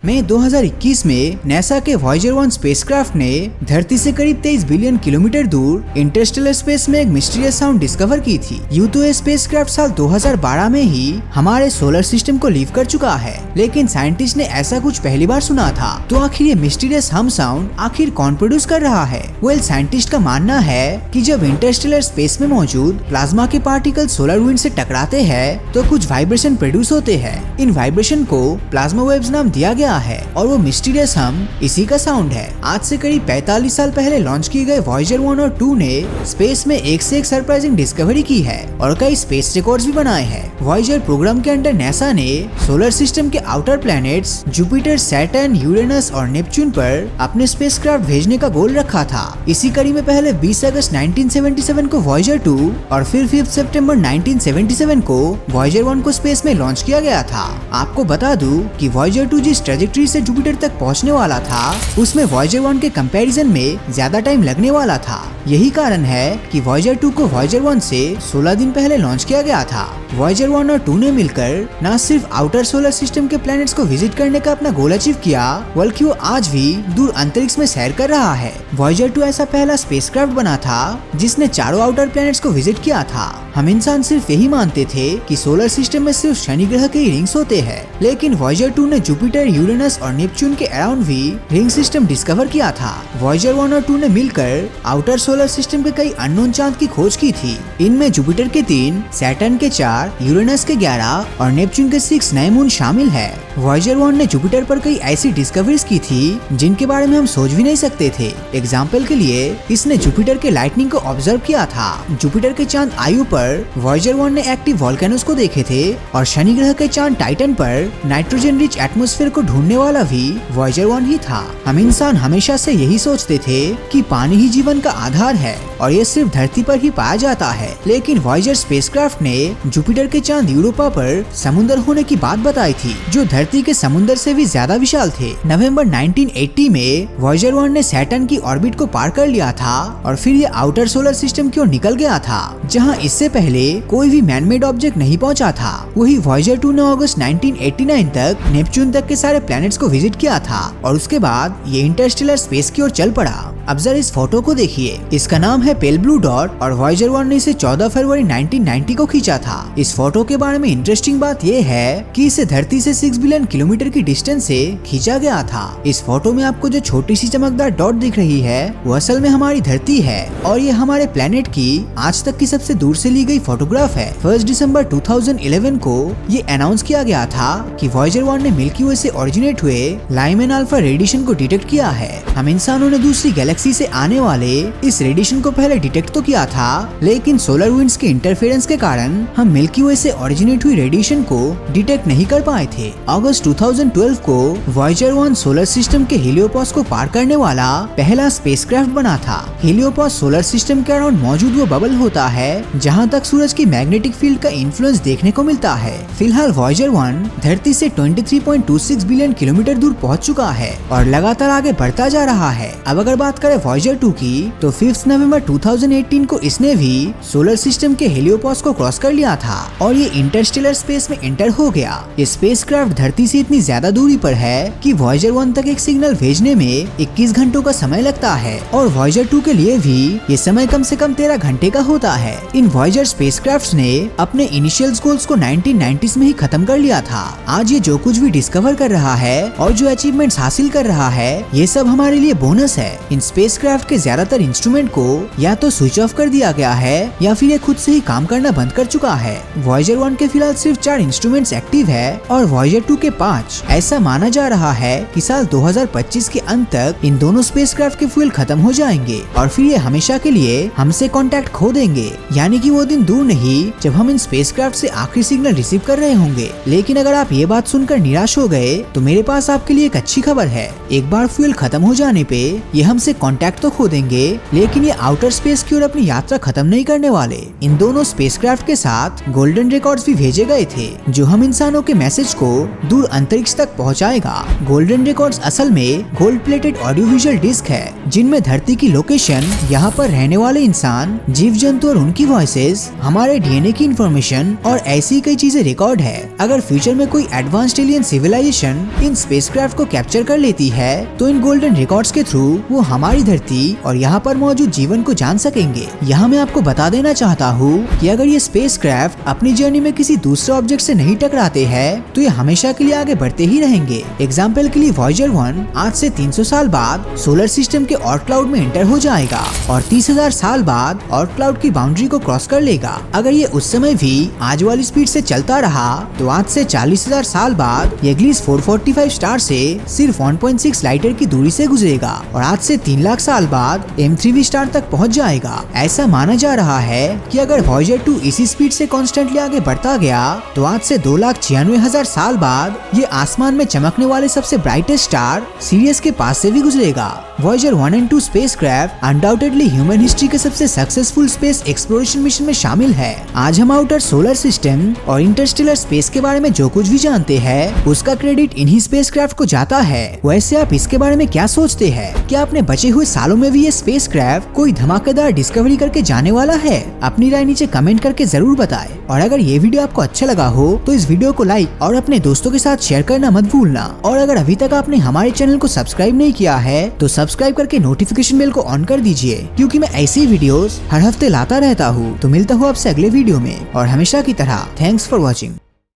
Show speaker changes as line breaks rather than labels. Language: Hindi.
मई 2021 में नासा के वॉयेजर 1 स्पेसक्राफ्ट ने धरती से करीब 23 बिलियन किलोमीटर दूर इंटरस्टेलर स्पेस में एक मिस्टीरियस साउंड डिस्कवर की थी। यूं तो ये स्पेसक्राफ्ट साल 2012 में ही हमारे सोलर सिस्टम को लीव कर चुका है, लेकिन साइंटिस्ट ने ऐसा कुछ पहली बार सुना था। तो आखिर ये मिस्टीरियस हम साउंड आखिर कौन प्रोड्यूस कर रहा है? वेल, साइंटिस्ट का मानना है कि जब इंटरस्टेलर स्पेस में मौजूद प्लाज्मा के पार्टिकल सोलर विंड से टकराते हैं तो कुछ वाइब्रेशन प्रोड्यूस होते हैं। इन वाइब्रेशन को प्लाज्मा वेव्स नाम दिया गया है और वो मिस्टीरियस हम इसी का साउंड है। आज से करीब 45 साल पहले लॉन्च किए गए वॉयेजर 1 और 2 ने स्पेस में एक से एक सरप्राइजिंग डिस्कवरी की है और कई स्पेस रिकॉर्ड्स भी बनाए हैं। वॉयेजर प्रोग्राम के अंडर नासा ने सोलर सिस्टम के outer planets Jupiter, Saturn, Uranus और नेपच्यून पर अपने स्पेसक्राफ्ट भेजने का गोल रखा था। इसी कड़ी में पहले 20 अगस्त 1977 को वॉयेजर 2 और फिर 5 सितंबर 1977 को वॉयेजर 1 को स्पेस में लॉन्च किया गया था। आपको बता दूं कि वॉयेजर 2 जिस ट्रेजेक्टरी से जुपिटर तक पहुंचने वाला था, उसमें वॉयेजर 1 के कंपैरिजन में ज्यादा टाइम लगने वाला था। यही कारण है कि वॉयेजर 2 को वॉयेजर 1 से 16 दिन पहले लॉन्च किया गया था। वॉयेजर 1 और 2 ने मिलकर न सिर्फ आउटर सोलर सिस्टम के प्लैनेट्स को विजिट करने का अपना गोल अचीव किया, बल्कि वो आज भी दूर अंतरिक्ष में सैर कर रहा है। वॉयेजर 2 ऐसा पहला स्पेसक्राफ्ट बना था जिसने चारों आउटर प्लैनेट्स को विजिट किया था। हम इंसान सिर्फ यही मानते थे कि सोलर सिस्टम में सिर्फ शनि ग्रह के ही रिंग्स होते हैं, लेकिन वॉयेजर 2 ने जुपिटर, यूरेनस और नेपच्यून के अराउंड भी रिंग सिस्टम डिस्कवर किया था। वॉयेजर 1 और 2 ने मिलकर आउटर सोलर सिस्टम के कई अननोन चांद की खोज की थी। इनमें जुपिटर के 3, सैटर्न के 4, यूरेनस के 11 और नेपच्यून के 6 नए मून शामिल है। वॉयेजर 1 ने जुपिटर पर कई ऐसी डिस्कवरीज की थी जिनके बारे में हम सोच भी नहीं सकते थे। एग्जाम्पल के लिए इसने जुपिटर के लाइटनिंग को ऑब्जर्व किया था। जुपिटर के चांद आयु पर वॉयेजर 1 ने एक्टिव वोल्केनोस को देखे थे और शनि ग्रह के चांद टाइटन पर नाइट्रोजन रिच एटमॉस्फेयर को ढूंढने वाला भी वॉयेजर 1 ही था। हम इंसान हमेशा से यही सोचते थे कि पानी ही जीवन का आधार है और ये सिर्फ धरती पर ही पाया जाता है, लेकिन वॉयेजर स्पेसक्राफ्ट ने जुपिटर के चांद यूरोपा पर समुद्र होने की बात बताई थी, जो धरती के समुद्र से भी ज्यादा विशाल थे। नवंबर 1980 में वॉयेजर 1 ने सैटर्न की ऑर्बिट को पार कर लिया था और फिर ये आउटर सोलर सिस्टम की ओर निकल गया था, जहां इससे पहले कोई भी मैनमेड ऑब्जेक्ट नहीं पहुंचा था। वही वॉयेजर 2 ने अगस्त 1989 तक नेपच्यून तक के सारे प्लैनेट्स को विजिट किया था और उसके बाद ये इंटरस्टेलर स्पेस की ओर चल पड़ा। अब जरा इस फोटो को देखिए, इसका नाम है पेल ब्लू डॉट और वॉयेजर 1 ने इसे 14 फरवरी 1990 को खींचा था। इस फोटो के बारे में इंटरेस्टिंग बात ये है कि इसे धरती से 6 बिलियन किलोमीटर की डिस्टेंस से खींचा गया था। इस फोटो में आपको जो छोटी सी चमकदार डॉट दिख रही है वो असल में हमारी धरती है और ये हमारे प्लेनेट की आज तक की सबसे दूर से ली गई फोटोग्राफ है। 1 दिसंबर 2011 को ये अनाउंस किया गया था कि वॉयेजर 1 ने मिल्की वे से ओरिजिनेट हुए लाइमेन अल्फा रेडिएशन को डिटेक्ट किया है। हम इंसानों ने दूसरी गैलेक्सी से आने वाले इस रेडिएशन को पहले डिटेक्ट तो किया था, लेकिन सोलर विंड्स के इंटरफेरेंस के कारण हम मिल्की वे से ओरिजिनेट हुई रेडिएशन को डिटेक्ट नहीं कर पाए थे। अगस्त 2012 को वॉयेजर 1 सोलर सिस्टम के हीलियोपॉस को पार करने वाला पहला स्पेसक्राफ्ट बना था। हीलियोपॉस सोलर सिस्टम के अराउंड मौजूद वो बबल होता है जहां तक सूरज की मैग्नेटिक फील्ड का इन्फ्लुएंस देखने को मिलता है। फिलहाल वॉयेजर 1 धरती से 23.26 बिलियन किलोमीटर दूर पहुंच चुका है और लगातार आगे बढ़ता जा रहा है। अब अगर बात करें वॉयेजर 2 की, तो 5 नवंबर 2018 को इसने भी सोलर सिस्टम के हीलियोपॉस को क्रॉस कर लिया था और ये इंटरस्टेलर स्पेस में एंटर हो गया। ये स्पेसक्राफ्ट धरती से इतनी ज्यादा दूरी पर है कि वॉयेजर 1 तक एक सिग्नल भेजने में 21 घंटों का समय लगता है और वॉयेजर 2 के लिए भी ये समय कम से कम 13 घंटे का होता है। इन वॉयेजर स्पेसक्राफ्ट्स ने अपने इनिशियल गोल्स को 1990s में ही खत्म कर लिया था। आज ये जो कुछ भी डिस्कवर कर रहा है और जो अचीवमेंट्स हासिल कर रहा है, ये सब हमारे लिए बोनस है। इन स्पेसक्राफ्ट के ज्यादातर इंस्ट्रूमेंट को या तो स्विच ऑफ कर दिया गया है या फिर ये खुद से ही काम करना बंद कर चुका है। वॉयेजर 1 के फिलहाल सिर्फ 4 इंस्ट्रूमेंट्स एक्टिव है और वॉयेजर 2 के 5। ऐसा माना जा रहा है कि साल 2025 के अंत तक इन दोनों स्पेसक्राफ्ट के फ्यूल खत्म हो जाएंगे और फिर ये हमेशा के लिए हमसे कांटेक्ट खो देंगे। यानी कि वो दिन दूर नहीं जब हम इन स्पेसक्राफ्ट से आखिरी सिग्नल रिसीव कर रहे होंगे। लेकिन अगर आप ये बात सुनकर निराश हो गए तो मेरे पास आपके लिए एक अच्छी खबर है। एक बार फ्यूल खत्म हो जाने पे ये हमसे कांटेक्ट तो खो देंगे, लेकिन ये आउटर स्पेस की ओर अपनी यात्रा खत्म नहीं करने वाले। इन दोनों स्पेसक्राफ्ट के साथ गोल्डन रिकॉर्ड्स भी भेजे गए थे, जो हम इंसानों के मैसेज को दूर अंतरिक्ष तक पहुंचाएगा। गोल्डन रिकॉर्ड्स असल में gold plated audio visual disc है, जिनमें धरती की लोकेशन, यहाँ पर रहने वाले इंसान, जीव जंतु और उनकी वॉइसेस, हमारे डीएनए की इंफॉर्मेशन और ऐसी कई चीजें रिकॉर्ड है। अगर फ्यूचर में कोई एडवांस्ड एलियन सिविलाइजेशन इन स्पेसक्राफ्ट को कैप्चर कर लेती है, तो इन गोल्डन रिकॉर्ड्स के थ्रू वो हमारी धरती और यहाँ पर मौजूद जीवन को जान सकेंगे। यहाँ मैं आपको बता देना चाहता हूँ कि अगर ये स्पेसक्राफ्ट अपनी जर्नी में किसी दूसरे ऑब्जेक्ट से नहीं टकराते हैं, तो ये हमेशा के लिए आगे बढ़ते ही रहेंगे। एग्जाम्पल के लिए वॉयेजर 1 आज से 300 साल बाद सोलर सिस्टम के ऑर्ट क्लाउड में एंटर हो जाएगा और 30,000 साल बाद ऑर्ट क्लाउड की बाउंड्री को क्रॉस कर लेगा। अगर ये उस समय भी आज वाली स्पीड से चलता रहा, तो आज से 40,000 साल बाद ये ग्लीस 445 स्टार से सिर्फ 1.6 लाइट ईयर की दूरी से गुजरेगा और आज से 3 लाख साल बाद M3V स्टार तक पहुंच जाएगा। ऐसा माना जा रहा है कि अगर वॉयेजर 2 इसी स्पीड से कॉन्स्टेंटली आगे बढ़ता गया, तो आज से 2,96,000 साल बाद ये आसमान में चमकने वाले सबसे ब्राइटेस्ट स्टार सीरियस के पास से भी गुजरेगा। वॉयेजर 1 और 2 स्पेसक्राफ्ट अनडाउटेडली ह्यूमन हिस्ट्री के सबसे सक्सेसफुल स्पेस एक्सप्लोरेशन मिशन में शामिल है। आज हम आउटर सोलर सिस्टम और इंटरस्टेलर स्पेस के बारे में जो कुछ भी जानते हैं, उसका क्रेडिट इन्हीं स्पेसक्राफ्ट को जाता है। वैसे आप इसके बारे में क्या सोचते हैं? क्या अपने बचे हुए सालों में भी ये स्पेसक्राफ्ट कोई धमाकेदार डिस्कवरी करके जाने वाला है? अपनी राय नीचे कमेंट करके जरूर बताएं। और अगर ये वीडियो आपको अच्छा लगा हो, तो इस वीडियो को लाइक और अपने दोस्तों के साथ शेयर करना मत भूलना। और अगर अभी तक आपने हमारे चैनल को सब्सक्राइब नहीं किया है, तो सब्सक्राइब करके नोटिफिकेशन बेल को ऑन कर दीजिए, क्योंकि मैं ऐसी वीडियोस हर हफ्ते लाता रहता हूँ। तो मिलता हूँ आपसे अगले वीडियो में, और हमेशा की तरह थैंक्स फॉर वॉचिंग।